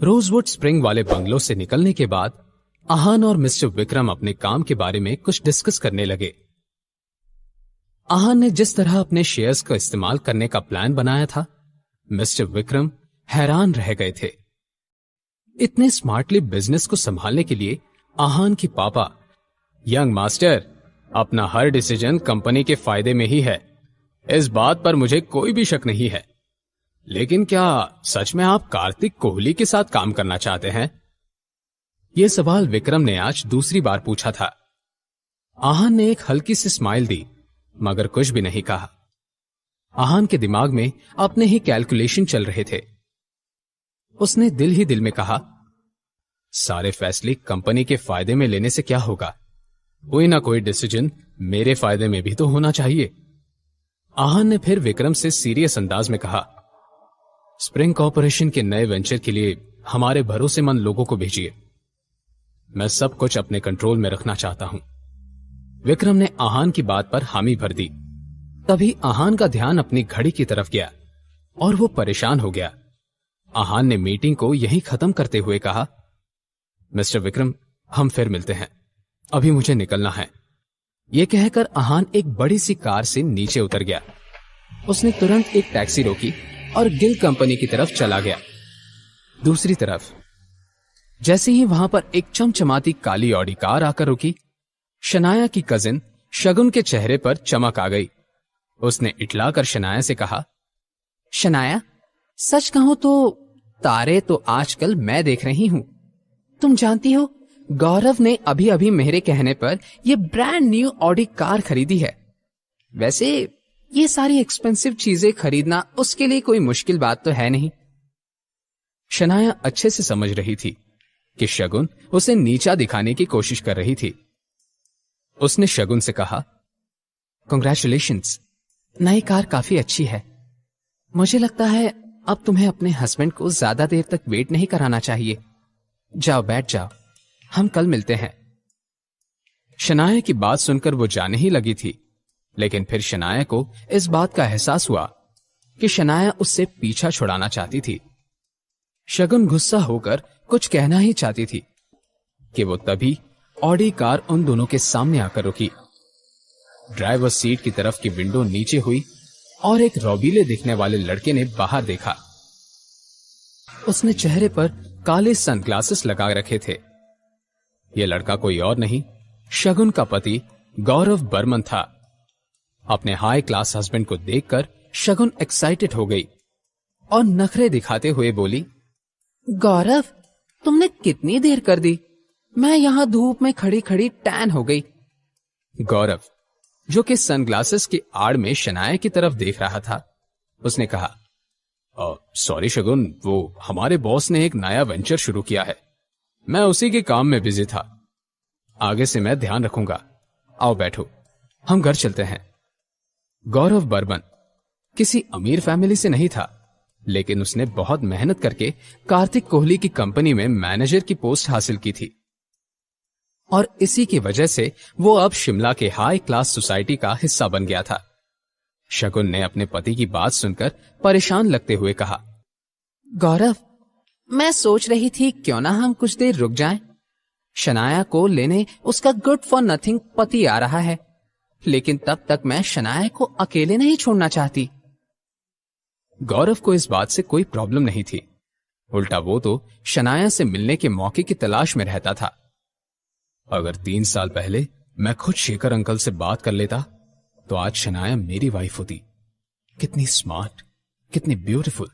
Rosewood spring वाले bungalow से निकलने के बाद आहान और मिस्टर विक्रम अपने काम के बारे में कुछ डिस्कस करने लगे। आहान ने जिस तरह अपने शेयर्स का इस्तेमाल करने का प्लान बनाया था, मिस्टर विक्रम हैरान रह गए थे। इतने स्मार्टली बिजनेस को संभालने के लिए आहान की पापा, यंग मास्टर, अपना हर डिसीजन कंपनी के फायदे में ही है, इस बात पर मुझे कोई भी शक नहीं है। लेकिन क्या सच में आप कार्तिक कोहली के साथ काम करना चाहते हैं? यह सवाल विक्रम ने आज दूसरी बार पूछा था। आहान ने एक हल्की सी स्माइल दी, मगर कुछ भी नहीं कहा। आहान के दिमाग में अपने ही कैलकुलेशन चल रहे थे। उसने दिल ही दिल में कहा, सारे फैसले कंपनी के फायदे में लेने से क्या होगा? कोई ना कोई डिसीजन मेरे फायदे में भी तो होना चाहिए। आहान ने फिर विक्रम से सीरियस अंदाज में कहा, स्प्रिंग कॉर्पोरेशन के नए वेंचर के लिए हमारे भरोसेमंद लोगों को भेजिए। मैं सब कुछ अपने कंट्रोल में रखना चाहता हूं। विक्रम ने आहान की बात पर हामी भर दी। तभी आहान का ध्यान अपनी घड़ी की तरफ गया और वो परेशान हो गया। आहान ने मीटिंग को यहीं खत्म करते हुए कहा, मिस्टर विक्रम, हम फिर मिलते हैं, अभी मुझे निकलना है। यह कहकर आहान एक बड़ी सी कार से नीचे उतर गया। उसने तुरंत एक टैक्सी रोकी और गिल कंपनी की तरफ चला गया। दूसरी तरफ जैसे ही वहां पर एक चमचमाती काली ऑडी कार आकर रुकी, शनाया की कजिन शगुन के चेहरे पर चमक आ गई। उसने इटलाकर शनाया से कहा, शनाया, सच कहूं तो तारे तो आजकल मैं देख रही हूं। तुम जानती हो, गौरव ने अभी अभी मेरे कहने पर यह ब्रांड न्यू ऑडी कार खरीदी है। वैसे ये सारी एक्सपेंसिव चीजें खरीदना उसके लिए कोई मुश्किल बात तो है नहीं। शनाया अच्छे से समझ रही थी कि शगुन उसे नीचा दिखाने की कोशिश कर रही थी। उसने शगुन से कहा, कांग्रेचुलेशंस, नई कार काफी अच्छी है। मुझे लगता है अब तुम्हें अपने हस्बैंड को ज्यादा देर तक वेट नहीं कराना चाहिए। जाओ, बैठ जाओ, हम कल मिलते हैं। शनाया की बात सुनकर वो जाने ही लगी थी, लेकिन फिर शनाया को इस बात का एहसास हुआ कि शनाया उससे पीछा छुड़ाना चाहती थी। शगुन गुस्सा होकर कुछ कहना ही चाहती थी कि वो तभी ऑडी कार उन दोनों के सामने आकर रुकी। ड्राइवर सीट की तरफ की विंडो नीचे हुई और एक रौबीले दिखने वाले लड़के ने बाहर देखा। उसने चेहरे पर काले सनग्लासेस लगा रखे थे। यह लड़का कोई और नहीं, शगुन का पति गौरव बर्मन था। अपने हाई क्लास हस्बैंड को देखकर शगुन एक्साइटेड हो गई और नखरे दिखाते हुए बोली, गौरव, तुमने कितनी देर कर दी? मैं यहां धूप में खड़ी खड़ी टैन हो गई। गौरव, जो कि सनग्लासेस की आड़ में शनाया की तरफ देख रहा था, उसने कहा, सॉरी शगुन, वो हमारे बॉस ने एक नया वेंचर शुरू किया है, मैं उसी के काम में बिजी था। आगे से मैं ध्यान रखूंगा। आओ बैठो, हम घर चलते हैं। गौरव बर्मन किसी अमीर फैमिली से नहीं था, लेकिन उसने बहुत मेहनत करके कार्तिक कोहली की कंपनी में मैनेजर की पोस्ट हासिल की थी और इसी की वजह से वो अब शिमला के हाई क्लास सोसाइटी का हिस्सा बन गया था। शगुन ने अपने पति की बात सुनकर परेशान लगते हुए कहा, गौरव, मैं सोच रही थी क्यों ना हम कुछ देर रुक जाएं। शनाया को लेने उसका गुड फॉर नथिंग पति आ रहा है, लेकिन तब तक मैं शनाया को अकेले नहीं छोड़ना चाहती। गौरव को इस बात से कोई प्रॉब्लम नहीं थी। उल्टा वो तो शनाया से मिलने के मौके की तलाश में रहता था। अगर 3 साल पहले मैं खुद शेखर अंकल से बात कर लेता तो आज शनाया मेरी वाइफ होती। कितनी स्मार्ट, कितनी ब्यूटीफुल।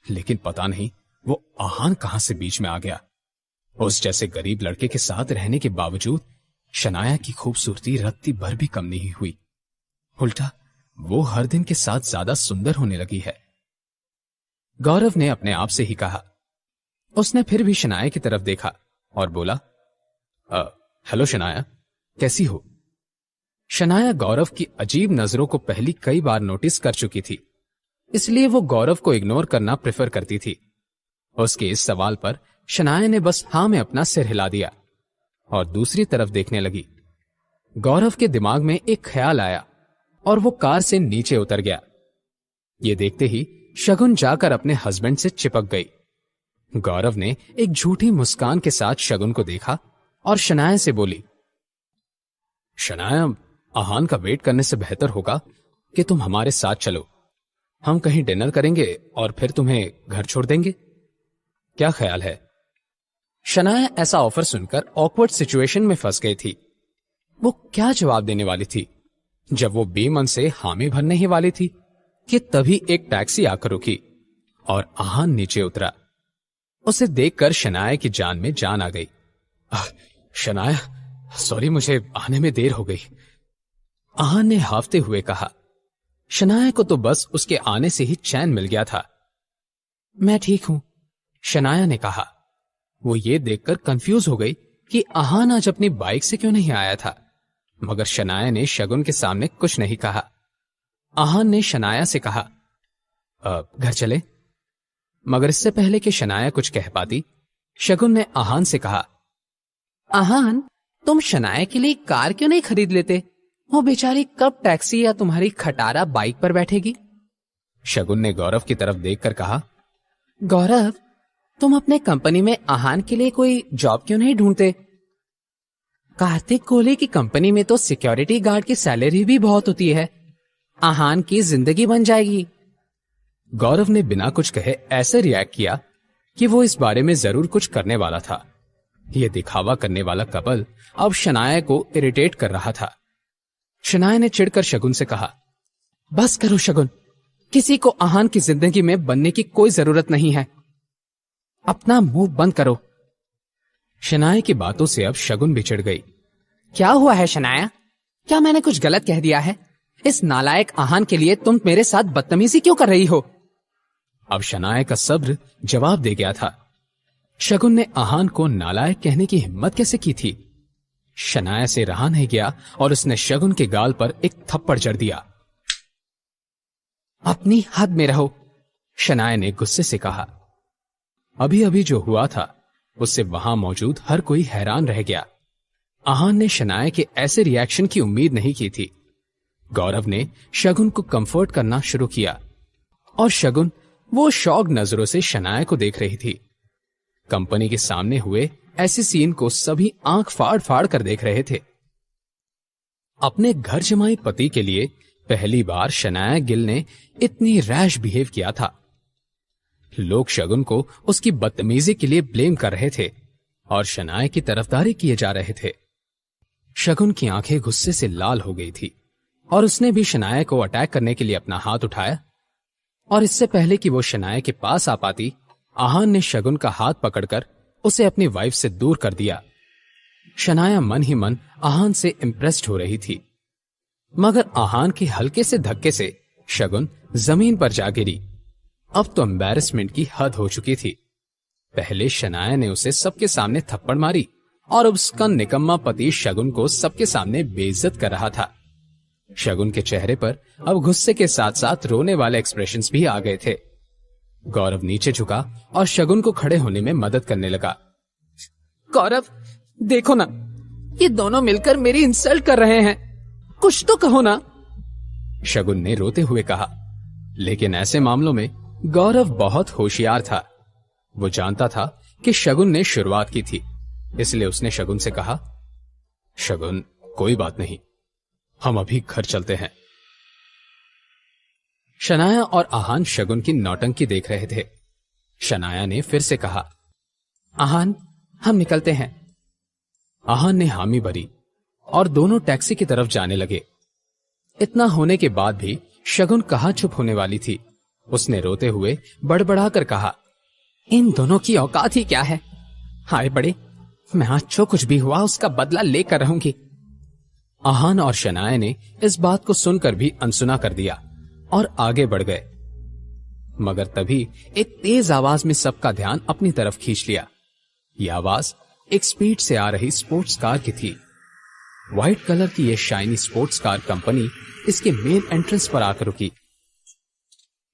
लेकिन पता नहीं वो आहान कहां से बीच में आ गया। उस जैसे गरीब लड़के के साथ रहने के बावजूद शनाया की खूबसूरती रत्ती भर भी कम नहीं हुई। उल्टा वो हर दिन के साथ ज्यादा सुंदर होने लगी है। गौरव ने अपने आप से ही कहा। उसने फिर भी शनाया की तरफ देखा और बोला, हेलो शनाया, कैसी हो? शनाया गौरव की अजीब नजरों को पहली कई बार नोटिस कर चुकी थी, इसलिए वो गौरव को इग्नोर करना प्रेफर करती थी। उसके इस सवाल पर शनाया ने बस हां में अपना सिर हिला दिया और दूसरी तरफ देखने लगी। गौरव के दिमाग में एक ख्याल आया और वो कार से नीचे उतर गया। ये देखते ही शगुन जाकर अपने हस्बैंड से चिपक गई। गौरव ने एक झूठी मुस्कान के साथ शगुन को देखा और शनाया से बोली, शनाया, आहान का वेट करने से बेहतर होगा कि तुम हमारे साथ चलो। हम कहीं डिनर करेंगे और फिर तुम्हें घर छोड़ देंगे। क्या ख्याल है? शनाया ऐसा ऑफर सुनकर ऑकवर्ड सिचुएशन में फंस गई थी। वो क्या जवाब देने वाली थी? जब वो बेमन से हामी भरने ही वाली थी कि तभी एक टैक्सी आकर रुकी और आहान नीचे उतरा। उसे देखकर शनाया की जान में जान आ गई। शनाया, सॉरी, मुझे आने में देर हो गई, आहान ने हाफते हुए कहा। शनाया को तो बस उसके आने से ही चैन मिल गया था। मैं ठीक हूं, शनाया ने कहा। वो ये देखकर कंफ्यूज हो गई कि आहान आज अपनी बाइक से क्यों नहीं आया था, मगर शनाया ने शगुन के सामने कुछ नहीं कहा। आहान ने शनाया से कहा, घर चले? मगर इससे पहले कि शनाया कुछ कह पाती, शगुन ने आहान से कहा, आहान, तुम शनाया के लिए कार क्यों नहीं खरीद लेते? वो बेचारी कब टैक्सी या तुम्हारी खटारा बाइक पर बैठेगी? शगुन ने गौरव की तरफ देखकर कहा, गौरव, तुम अपने कंपनी में आहान के लिए कोई जॉब क्यों नहीं ढूंढते? कार्तिक कोहली की कंपनी में तो सिक्योरिटी गार्ड की सैलरी भी बहुत होती है। आहान की जिंदगी बन जाएगी। गौरव ने बिना कुछ कहे ऐसे रिएक्ट किया कि वो इस बारे में जरूर कुछ करने वाला था। यह दिखावा करने वाला कपल अब शनाया को इरिटेट कर रहा था। शनाया ने चिढ़कर शगुन से कहा, बस करो शगुन, किसी को आहान की जिंदगी में बनने की कोई जरूरत नहीं है। अपना मुंह बंद करो। शनाया की बातों से अब शगुन भी चिढ़ गई। क्या हुआ है शनाया? क्या मैंने कुछ गलत कह दिया है? इस नालायक आहान के लिए तुम मेरे साथ बदतमीजी क्यों कर रही हो? अब शनाया का सब्र जवाब दे गया था। शगुन ने आहान को नालायक कहने की हिम्मत कैसे की थी? शनाया से रहा नहीं गया और उसने शगुन के गाल पर एक थप्पड़ जड़ दिया। अपनी हद में रहो, शनाया ने गुस्से से कहा। अभी अभी जो हुआ था उससे वहां मौजूद हर कोई हैरान रह गया। आहान ने शनाया के ऐसे रिएक्शन की उम्मीद नहीं की थी। गौरव ने शगुन को कंफर्ट करना शुरू किया और शगुन वो शौक नजरों से शनाया को देख रही थी। कंपनी के सामने हुए ऐसे सीन को सभी आंख फाड़ फाड़ कर देख रहे थे। अपने घर जमाई पति के लिए पहली बार शनाया गिल ने इतनी रैश बिहेव किया था। लोग शगुन को उसकी बदतमीजी के लिए ब्लेम कर रहे थे और शनाया की तरफदारी किए जा रहे थे। शगुन की आंखें गुस्से से लाल हो गई थी और उसने भी शनाया को अटैक करने के लिए अपना हाथ उठाया, और इससे पहले कि वो शनाया के पास आ पाती, आहान ने शगुन का हाथ पकड़कर उसे अपनी वाइफ से दूर कर दिया। शनाया मन ही मन आहान से इंप्रेस्ड हो रही थी, मगर आहान के हल्के से धक्के से शगुन जमीन पर जा गिरी। अब तो एम्बैरेसमेंट की हद हो चुकी थी। पहले शनाया ने उसे सबके सामने थप्पड़ मारी और अब उसका निकम्मा पति शगुन को सबके सामने बेइज्जत कर रहा था। शगुन के चेहरे पर अब गुस्से के साथ साथ रोने वाले एक्सप्रेशंस भी आ गए थे। गौरव नीचे झुका और शगुन को खड़े होने में मदद करने लगा। गौरव, देखो ना, ये दोनों मिलकर मेरी इंसल्ट कर रहे हैं, कुछ तो कहो ना, शगुन ने रोते हुए कहा। लेकिन ऐसे मामलों में गौरव बहुत होशियार था। वो जानता था कि शगुन ने शुरुआत की थी, इसलिए उसने शगुन से कहा, शगुन, कोई बात नहीं, हम अभी घर चलते हैं। शनाया और आहान शगुन की नौटंकी देख रहे थे। शनाया ने फिर से कहा, आहान, हम निकलते हैं। आहान ने हामी भरी और दोनों टैक्सी की तरफ जाने लगे। इतना होने के बाद भी शगुन कहाँ चुप होने वाली थी। उसने रोते हुए बड़बड़ाकर कहा, इन दोनों की औकात ही क्या है? हाय बड़े, मैं आज जो कुछ भी हुआ उसका बदला लेकर रहूंगी। आहान और शनाया ने इस बात को सुनकर भी अनसुना कर दिया और आगे बढ़ गए, मगर तभी एक तेज आवाज में सबका ध्यान अपनी तरफ खींच लिया। यह आवाज एक स्पीड से आ रही स्पोर्ट्स कार की थी। व्हाइट कलर की यह शाइनी स्पोर्ट्स कार कंपनी इसके मेन एंट्रेंस पर आकर रुकी।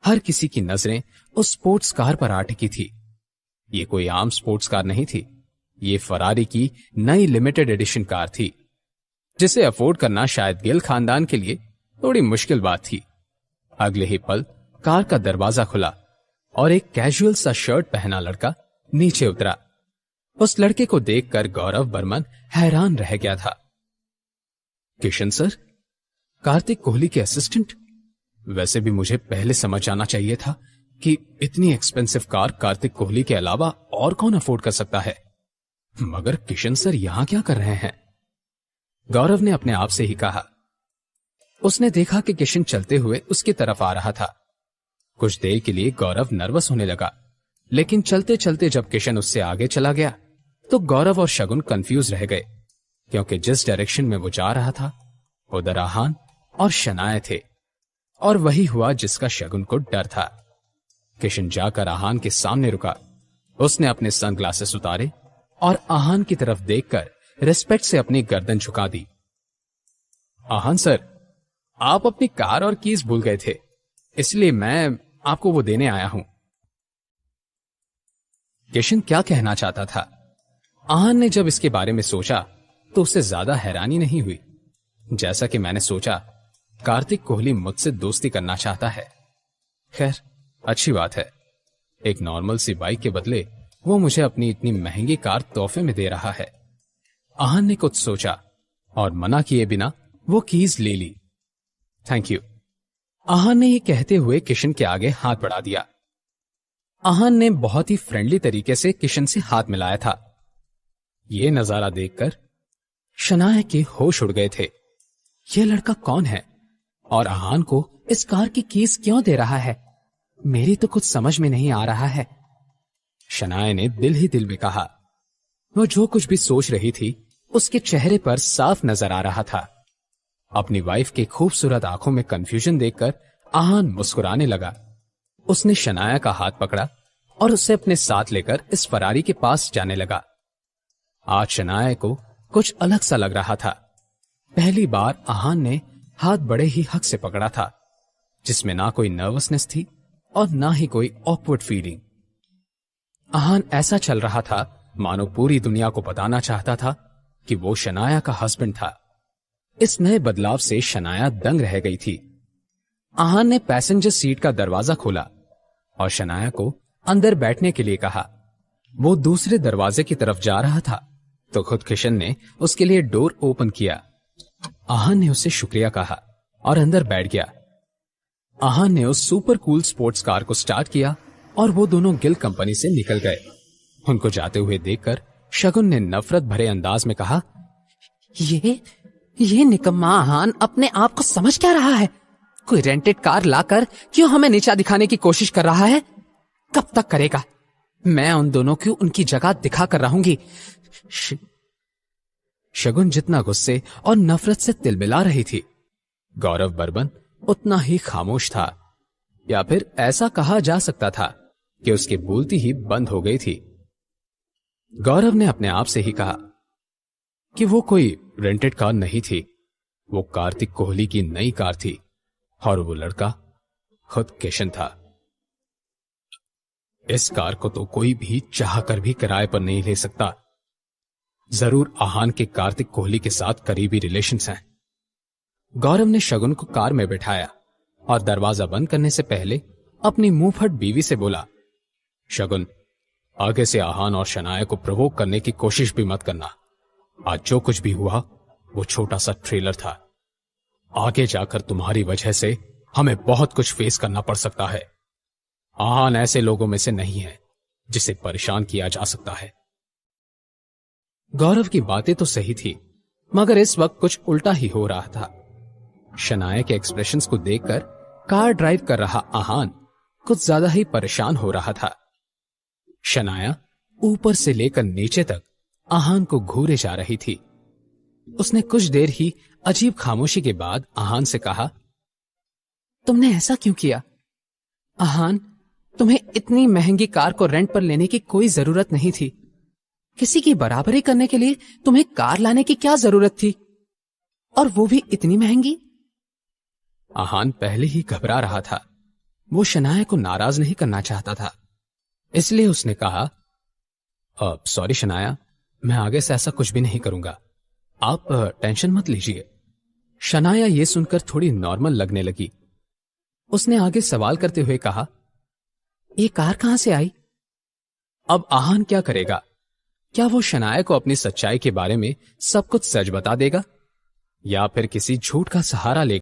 हर किसी की नजरें उस स्पोर्ट्स कार पर आ टिकी थी। ये कोई आम स्पोर्ट्स कार नहीं थी, ये फरारी की नई लिमिटेड एडिशन कार थी, जिसे अफोर्ड करना शायद गिल खानदान के लिए थोड़ी मुश्किल बात थी। अगले ही पल कार का दरवाजा खुला और एक कैजुअल सा शर्ट पहना लड़का नीचे उतरा। उस लड़के को देखकर गौरव बर्मन हैरान रह गया था। किशन सर, कार्तिक कोहली के असिस्टेंट? वैसे भी मुझे पहले समझ आना चाहिए था कि इतनी एक्सपेंसिव कार कार्तिक कोहली के अलावा और कौन अफोर्ड कर सकता है। मगर किशन सर यहां क्या कर रहे हैं? गौरव ने अपने आप से ही कहा। उसने देखा कि किशन चलते हुए उसकी तरफ आ रहा था। कुछ देर के लिए गौरव नर्वस होने लगा, लेकिन चलते चलते जब किशन उससे आगे चला गया तो गौरव और शगुन कंफ्यूज रह गए, क्योंकि जिस डायरेक्शन में वो जा रहा था उधर आहान और शनाया थे, और वही हुआ जिसका शगुन को डर था। किशन जाकर आहान के सामने रुका। उसने अपने सनग्लासेस उतारे और आहान की तरफ देखकर रिस्पेक्ट से अपनी गर्दन झुका दी। आहान सर, आप अपनी कार और कीज भूल गए थे, इसलिए मैं आपको वो देने आया हूं। किशन क्या कहना चाहता था? आहान ने जब इसके बारे में सोचा तो उसे ज्यादा हैरानी नहीं हुई। जैसा कि मैंने सोचा, कार्तिक कोहली मुझसे दोस्ती करना चाहता है। खैर, अच्छी बात है। एक नॉर्मल सी बाइक के बदले वो मुझे अपनी इतनी महंगी कार तोहफे में दे रहा है। आहान ने कुछ सोचा और मना किए बिना वो कीज ले ली। Thank you. आहान ने ये कहते हुए किशन के आगे हाथ बढ़ा दिया। आहान ने बहुत ही फ्रेंडली तरीके से किशन से हाथ मिलाया था। ये नजारा देखकर शनाया के होश उड़ गए थे। यह लड़का कौन है और आहान को इस कार की कीज क्यों दे रहा है? मेरी तो कुछ समझ में नहीं आ रहा है। शनाया ने दिल ही दिल में कहा। वो जो कुछ भी सोच रही थी उसके चेहरे पर साफ नजर आ रहा था। अपनी वाइफ की खूबसूरत आंखों में कंफ्यूजन देखकर आहान मुस्कुराने लगा। उसने शनाया का हाथ पकड़ा और उसे अपने साथ लेकर इस फरारी के पास जाने लगा। आज शनाया को कुछ अलग सा लग रहा था। पहली बार आहान ने हाथ बड़े ही हक से पकड़ा था, जिसमें ना कोई नर्वसनेस थी और ना ही कोई ऑकवर्ड फीलिंग। आहान ऐसा चल रहा था मानो पूरी दुनिया को बताना चाहता था कि वो शनाया का हस्बैंड था। इस नए बदलाव से शनाया दंग रह गई थी। आहान ने पैसेंजर सीट का दरवाजा खोला और शनाया को अंदर बैठने के लिए कहा। वो दूसरे दरवाजे की तरफ जा रहा था तो खुद किशन ने उसके लिए डोर ओपन किया। आहान ने उससे शुक्रिया कहा और अंदर बैठ गया। आहान ने उस सुपर कूल स्पोर्ट्स कार को स्टार्ट किया और वो दोनों गिल कंपनी से निकल गए। उनको जाते हुए देखकर शगुन ने नफरत भरे अंदाज में कहा, ये निकम्मा आहान अपने आप को समझ क्या रहा है? कोई रेंटेड कार लाकर क्यों हमें नीचा दिखाने की कोशिश कर रहा है? कब तक करेगा? मैं उन दोनों को उनकी जगह दिखा कर रहूंगी। शगुन जितना गुस्से और नफरत से तिलमिला रही थी, गौरव बर्मन उतना ही खामोश था, या फिर ऐसा कहा जा सकता था कि उसकी बोलती ही बंद हो गई थी। गौरव ने अपने आप से ही कहा कि वो कोई रेंटेड कार नहीं थी, वो कार्तिक कोहली की नई कार थी और वो लड़का खुद किशन था। इस कार को तो कोई भी चाहकर भी किराए पर नहीं ले सकता। जरूर आहान के कार्तिक कोहली के साथ करीबी रिलेशंस हैं। गौरव ने शगुन को कार में बिठाया और दरवाजा बंद करने से पहले अपनी मुंहफट बीवी से बोला, शगुन, आगे से आहान और शनाया को प्रोवोक करने की कोशिश भी मत करना। आज जो कुछ भी हुआ वो छोटा सा ट्रेलर था। आगे जाकर तुम्हारी वजह से हमें बहुत कुछ फेस करना पड़ सकता है। आहान ऐसे लोगों में से नहीं है जिसे परेशान किया जा सकता है। गौरव की बातें तो सही थी, मगर इस वक्त कुछ उल्टा ही हो रहा था। शनाया के एक्सप्रेशंस को देखकर कार ड्राइव कर रहा आहान कुछ ज्यादा ही परेशान हो रहा था। शनाया ऊपर से लेकर नीचे तक आहान को घूरे जा रही थी। उसने कुछ देर ही अजीब खामोशी के बाद आहान से कहा, तुमने ऐसा क्यों किया? आहान, तुम्हें इतनी महंगी कार को रेंट पर लेने की कोई जरूरत नहीं थी। किसी की बराबरी करने के लिए तुम्हें कार लाने की क्या जरूरत थी, और वो भी इतनी महंगी? आहान पहले ही घबरा रहा था। वो शनाया को नाराज नहीं करना चाहता था, इसलिए उसने कहा, सॉरी शनाया, मैं आगे से ऐसा कुछ भी नहीं करूंगा। आप टेंशन मत लीजिए। शनाया ये सुनकर थोड़ी नॉर्मल लगने लगी। उसने आगे सवाल करते हुए कहा, ये कार कहां से आई? अब आहान क्या करेगा? क्या वो शनाया को अपनी सच्चाई के बारे में सब कुछ सच बता देगा या फिर किसी झूठ का सहारा लेगा?